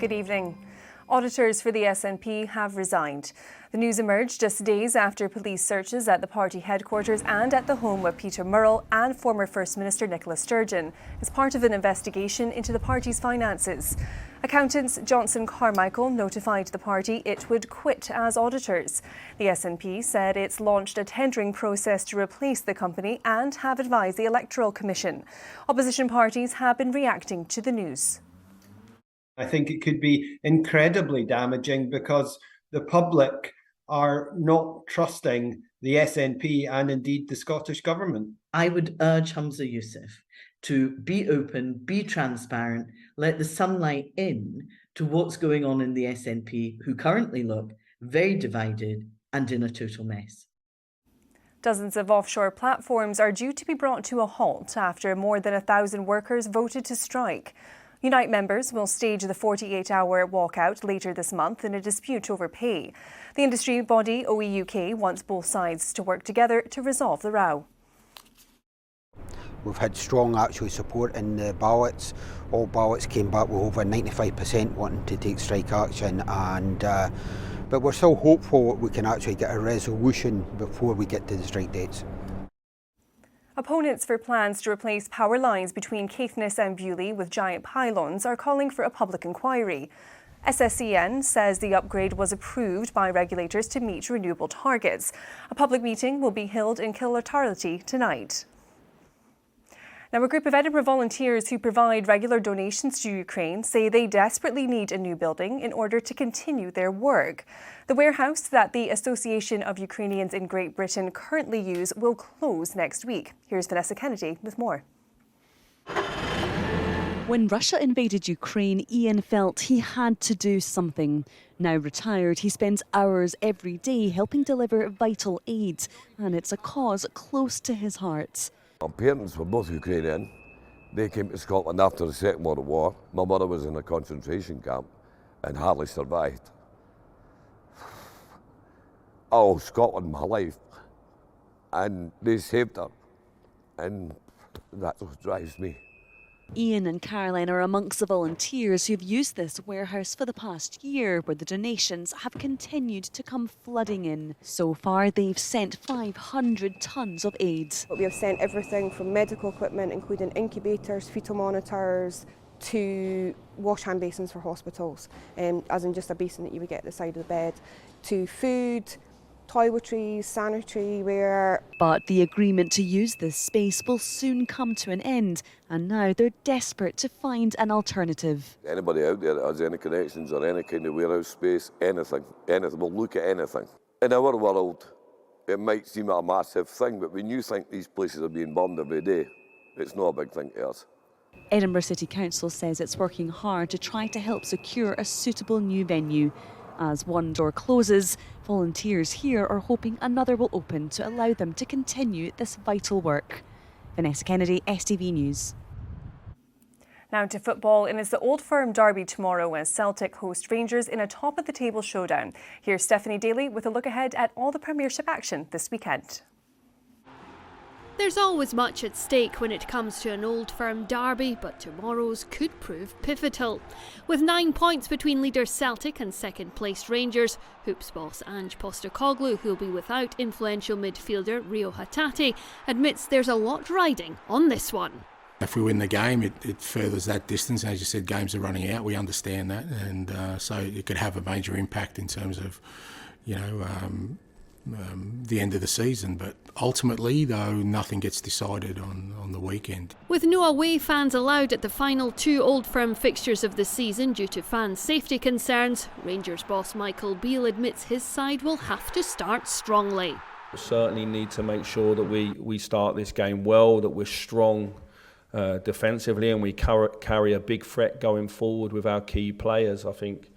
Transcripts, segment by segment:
Good evening. Auditors for the SNP have resigned. The news emerged just days after police searches at the party headquarters and at the home of Peter Murrell and former First Minister Nicola Sturgeon as part of an investigation into the party's finances. Accountants Johnson Carmichael notified the party it would quit as auditors. The SNP said it's launched a tendering process to replace the company and have advised the Electoral Commission. Opposition parties have been reacting to the news. I think it could be incredibly damaging because the public are not trusting the SNP and indeed the Scottish Government. I would urge Humza Yousaf to be open, be transparent, let the sunlight in to what's going on in the SNP, who currently look very divided and in a total mess. Dozens of offshore platforms are due to be brought to a halt after more than 1,000 workers voted to strike. Unite members will stage the 48-hour walkout later this month in a dispute over pay. The industry body OEUK wants both sides to work together to resolve the row. We've had strong actual support in the ballots. All ballots came back with over 95% wanting to take strike action, but we're still hopeful that we can actually get a resolution before we get to the strike dates. Opponents for plans to replace power lines between Caithness and Bewley with giant pylons are calling for a public inquiry. SSEN says the upgrade was approved by regulators to meet renewable targets. A public meeting will be held in Killatarlity tonight. Now, a group of Edinburgh volunteers who provide regular donations to Ukraine say they desperately need a new building in order to continue their work. The warehouse that the Association of Ukrainians in Great Britain currently use will close next week. Here's Vanessa Kennedy with more. When Russia invaded Ukraine, Ian felt he had to do something. Now retired, he spends hours every day helping deliver vital aid, and it's a cause close to his heart. My parents were both Ukrainian. They came to Scotland after the Second World War. My mother was in a concentration camp and hardly survived. I owe Scotland my life, and they saved her, and that's what drives me. Ian and Caroline are amongst the volunteers who've used this warehouse for the past year, where the donations have continued to come flooding in. So far, they've sent 500 tonnes of aid. We have sent everything from medical equipment, including incubators, fetal monitors, to wash hand basins for hospitals, as in just a basin that you would get at the side of the bed, to food, toiletries, sanitary ware. But the agreement to use this space will soon come to an end, and now they're desperate to find an alternative. Anybody out there that has any connections or any kind of warehouse space, anything, we'll look at anything. In our world, it might seem a massive thing, but when you think these places are being bombed every day, it's not a big thing to us. Edinburgh City Council says it's working hard to try to help secure a suitable new venue. As one door closes, volunteers here are hoping another will open to allow them to continue this vital work. Vanessa Kennedy, STV News. Now to football, and it's the Old Firm derby tomorrow as Celtic host Rangers in a top-of-the-table showdown. Here's Stephanie Daly with a look ahead at all the Premiership action this weekend. There's always much at stake when it comes to an Old Firm derby, but tomorrow's could prove pivotal. With 9 points between leaders Celtic and second-placed Rangers, Hoops boss Ange Postecoglou, who'll be without influential midfielder Rio Hatate, admits there's a lot riding on this one. If we win the game, it furthers that distance. As you said, games are running out. We understand that, and so it could have a major impact in terms of, the end of the season. But ultimately, though, nothing gets decided on the weekend. With no away fans allowed at the final 2 Old Firm fixtures of the season due to fan safety concerns, Rangers boss Michael Beale admits his side will have to start strongly. We certainly need to make sure that we start this game well, that we're strong defensively, and we carry a big threat going forward with our key players. I think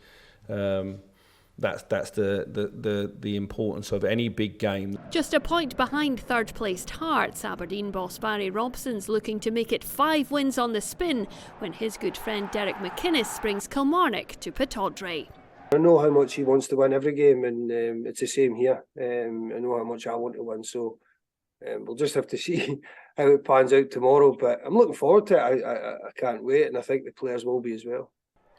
that's the importance of any big game. Just a point behind third-placed Hearts, Aberdeen boss Barry Robson's looking to make it 5 wins on the spin when his good friend Derek McInnes brings Kilmarnock to Pittodrie. I know how much he wants to win every game, and it's the same here. I know how much I want to win, so we'll just have to see how it pans out tomorrow. But I'm looking forward to it. I can't wait, and I think the players will be as well.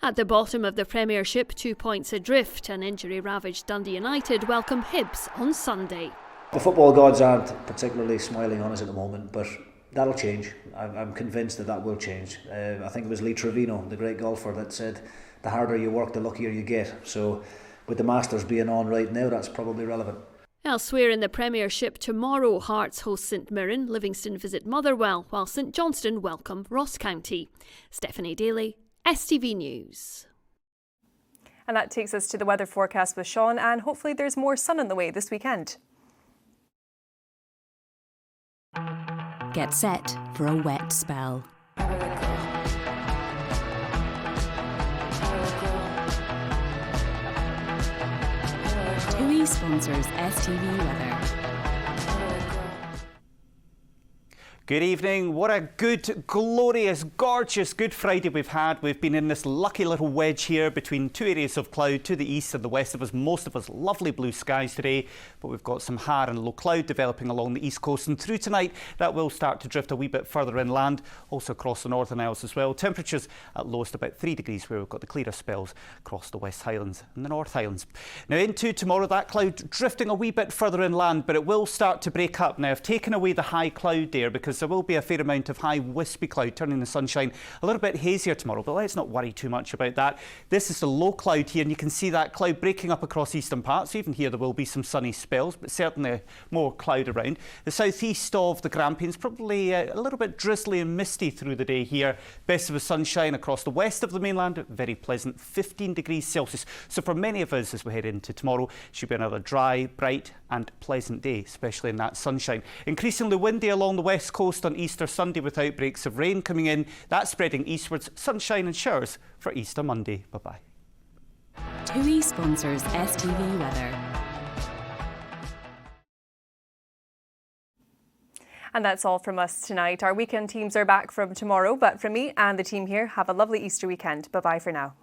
At the bottom of the Premiership, 2 points adrift, and injury-ravaged Dundee United welcome Hibs on Sunday. The football gods aren't particularly smiling on us at the moment, but that'll change. I'm convinced that will change. I think it was Lee Trevino, the great golfer, that said the harder you work, the luckier you get. So with the Masters being on right now, that's probably relevant. Elsewhere in the Premiership tomorrow, Hearts host St Mirren, Livingston visit Motherwell, while St Johnstone welcome Ross County. Stephanie Daly, STV News. And that takes us to the weather forecast with Sean, and hopefully there's more sun on the way this weekend. Get set for a wet spell. TUI sponsors STV Weather. Good evening. What a good, glorious, gorgeous Good Friday we've had. We've been in this lucky little wedge here between two areas of cloud to the east and the west of us. Most of us lovely blue skies today, but we've got some high and low cloud developing along the east coast, and through tonight that will start to drift a wee bit further inland, also across the Northern Isles as well. Temperatures at lowest about 3 degrees, where we've got the clearer spells across the West Highlands and the North Highlands. Now into tomorrow, that cloud drifting a wee bit further inland, but it will start to break up. Now I've taken away the high cloud there because there will be a fair amount of high wispy cloud turning the sunshine a little bit hazier tomorrow, but let's not worry too much about that. This is the low cloud here, and you can see that cloud breaking up across eastern parts. Even here there will be some sunny spells, but certainly more cloud around. The southeast of the Grampians, probably a little bit drizzly and misty through the day here. Best of the sunshine across the west of the mainland, very pleasant 15 degrees Celsius. So for many of us as we head into tomorrow, should be another dry, bright and pleasant day, especially in that sunshine. Increasingly windy along the west coast on Easter Sunday with outbreaks of rain coming in. That's spreading eastwards, sunshine and showers for Easter Monday. Bye-bye. TUI sponsors STV Weather. And that's all from us tonight. Our weekend teams are back from tomorrow, but from me and the team here, have a lovely Easter weekend. Bye-bye for now.